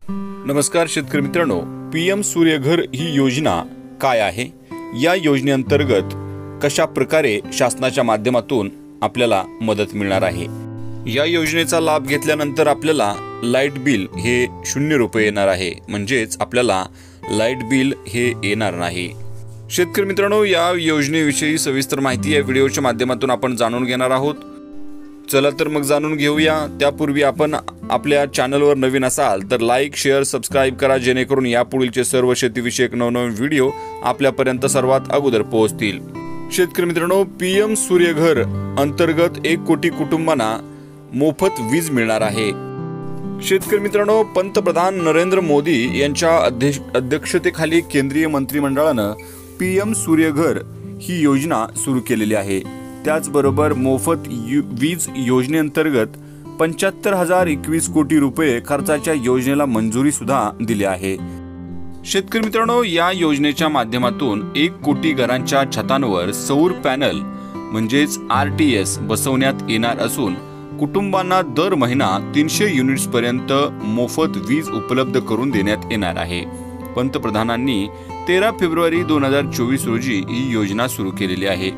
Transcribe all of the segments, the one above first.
नमस्कार शेतकरी मित्रांनो, पीएम सूर्यघर ही योजना काय आहे, या योजनेअंतर्गत कशा प्रकारे शासनाच्या माध्यमातून आपल्याला मदत मिळणार आहे। या योजनेचा लाभ घेतल्यानंतर आपल्याला लाईट बिल हे 0 रुपये येणार आहे, म्हणजेच आपल्याला लाईट बिल हे येणार नाही। शेतकरी मित्रांनो, या योजनेविषयी सविस्तर माहिती या व्हिडिओच्या माध्यमातून आपण जाणून घेणार आहोत। चला तर मग जाणून घेऊया। त्यापूर्वी आपण आपल्या चॅनलवर नवीन असाल तर लाईक, शेअर, सबस्क्राइब करा, जेणेकरून यापुढीलचे सर्व शेतीविषयक नवनवीन व्हिडिओ आपल्यापर्यंत सर्वात अगोदर पोहोचतील। शेतकरी मित्रांनो, पीएम सूर्यघर अंतर्गत 1 कोटी कुटुंबांना मोफत वीज मिळणार आहे। शेतकरी मित्रांनो, पंतप्रधान नरेंद्र मोदी यांच्या अध्यक्षतेखाली केंद्रीय मंत्रिमंडळाने पीएम सूर्यघर ही योजना सुरू केलेली आहे। त्याचबरोबर मोफत वीज योजनेअंतर्गत 75,021 कोटी रुपये खर्चाच्या योजनेला मंजुरी सुद्धा दिली आहे। शेतकरी मित्रांनो, या योजनेच्या माध्यमातून 1 कोटी घरांच्या छतांवर सौर पॅनल म्हणजेच आरटीएस बसवण्यात येणार असून कुटुंबांना दर महिना 300 युनिट्स पर्यंत मोफत वीज उपलब्ध करून देण्यात येणार आहे। पंतप्रधानांनी 13 फेब्रुवारी 2024 रोजी ही योजना सुरू केलेली आहे।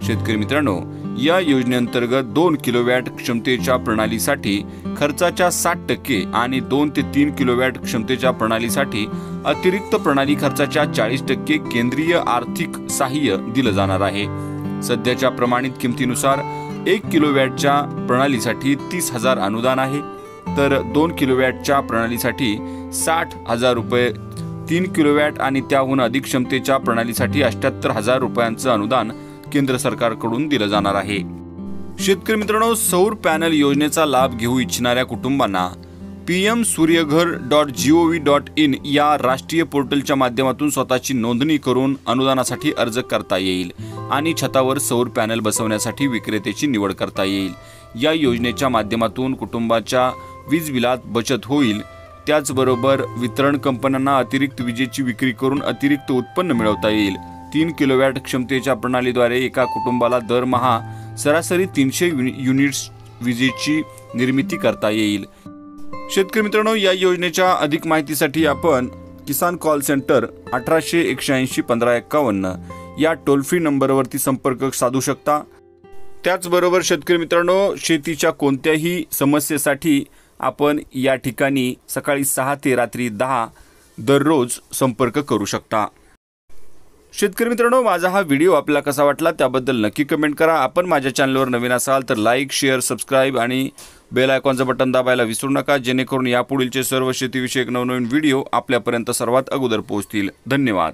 शेतकरी मित्रांनो, या योजनेअंतर्गत 2 किलोवॅट क्षमतेच्या प्रणालीसाठी खर्चाच्या 60% आणि 2 ते 3 किलोवॅट क्षमतेच्या प्रणालीसाठी अतिरिक्त प्रणाली खर्चाच्या 40% केंद्रीय आर्थिक सहाय्य दिलं जाणार आहे। सध्याच्या प्रमाणित किमतीनुसार 1 किलोवॅटच्या प्रणालीसाठी 30,000 अनुदान आहे, तर 2 किलोवॅटच्या प्रणालीसाठी 60,000 रुपये, 3 किलोवॅट आणि त्याहून अधिक क्षमतेच्या प्रणालीसाठी 78,000 रुपयांचं अनुदान केंद्र सरकारकडून दिलं जाणार आहे। शेतकरी मित्रांनो, सौर पॅनल योजनेचा लाभ घेऊ इच्छिणाऱ्या कुटुंबांना pmsuryaghar.gov.in या राष्ट्रीय पोर्टलच्या माध्यमातून स्वतःची नोंदणी करून अनुदानासाठी अर्ज करता येईल आणि छतावर सौर पॅनल बसवण्यासाठी विक्रेत्याची निवड करता येईल। या योजनेच्या माध्यमातून कुटुंबाच्या वीज बिलात बचत होईल। त्याचबरोबर वितरण कंपन्यांना अतिरिक्त विजेची विक्री करून अतिरिक्त उत्पन्न मिळवता येईल। 3 किलोवॅट क्षमतेच्या प्रणालीद्वारे एका कुटुंबाला दरमहा सरासरी 300 युनिट्स विजेची निर्मिती करता येईल। शेतकरी मित्रांनो, या योजनेच्या अधिक माहितीसाठी आपण किसान कॉल सेंटर 1800 180 1551 या टोल फ्री नंबरवरती संपर्क साधू शकता। त्याचबरोबर शेतकरी मित्रांनो, शेतीच्या कोणत्याही समस्येसाठी आपण या ठिकाणी सकाळी 6 ते रात्री 10 दररोज संपर्क करू शकता। शेतकरी मित्रांनो, माझा हा व्हिडिओ आपल्याला कसा वाटला त्याबद्दल नक्की कमेंट करा। आपण माझ्या चॅनलवर नवीन असाल तर लाईक, शेअर, सबस्क्राइब आणि बेल आयकॉनचं बटन दाबायला विसरू नका, जेणेकरून यापुढीलचे सर्व शेतीविषयक नवनवीन व्हिडिओ आपल्यापर्यंत सर्वात अगोदर पोहोचतील। धन्यवाद।